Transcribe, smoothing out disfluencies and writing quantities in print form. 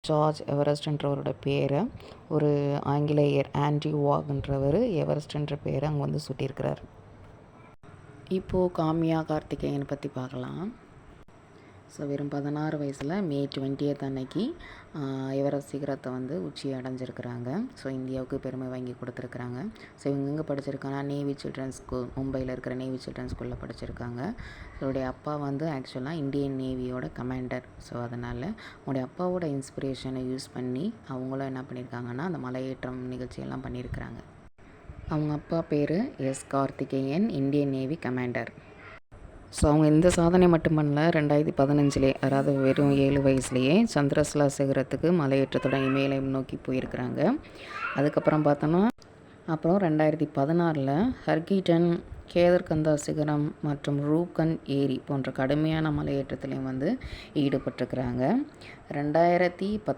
George எவரெஸ்ட்ன்றவரோட பேரை ஒரு ஆங்கிலேயர் ஆண்ட்ரூ வாக்ன்றவர் எவரெஸ்ட்ன்ற பேரை அங்கே வந்து சூட்டியிருக்கிறார். இப்போது காமியா கார்த்திகேயன் பற்றி பார்க்கலாம். ஸோ வெறும் 16 வயசில் மே 20th அன்னைக்கு எவரெஸ்ட் சிகரத்தை வந்து உச்சி அடைஞ்சிருக்கிறாங்க. ஸோ இந்தியாவுக்கு பெருமை வாங்கி கொடுத்துருக்குறாங்க. ஸோ இவங்க எங்கே படிச்சிருக்காங்கன்னா நேவி சில்ட்ரன்ஸ் ஸ்கூல், மும்பையில் இருக்கிற நேவி சில்ட்ரன்ஸ் ஸ்கூலில் படிச்சிருக்காங்க. அவருடைய அப்பா வந்து ஆக்சுவலாக இந்தியன் நேவியோட கமாண்டர். ஸோ அதனால் அவங்களுடைய அப்பாவோட இன்ஸ்பிரேஷனை யூஸ் பண்ணி அவங்களும் என்ன பண்ணியிருக்காங்கன்னா அந்த மலையேற்றம் நிகழ்ச்சியெல்லாம் பண்ணியிருக்கிறாங்க. அவங்க அப்பா பேர் S Karthikeyan, Indian navy commander. So அவங்க இந்த சாதனை மட்டும் பண்ணல, 2015 அதாவது வெறும் 7 வயசுலேயே சந்திரசிலா சிகரத்துக்கு மலையேற்றத்தோட இமயமலை நோக்கி போயிருக்கிறாங்க. அதுக்கப்புறம் பார்த்தோன்னா அப்புறம் 2016 ஹர்கிட்டன், கேதர்கந்தா சிகரம் மற்றும் ரூப்கன் ஏரி போன்ற கடுமையான மலையேற்றத்துலேயும் வந்து ஈடுபட்டிருக்கிறாங்க. 2019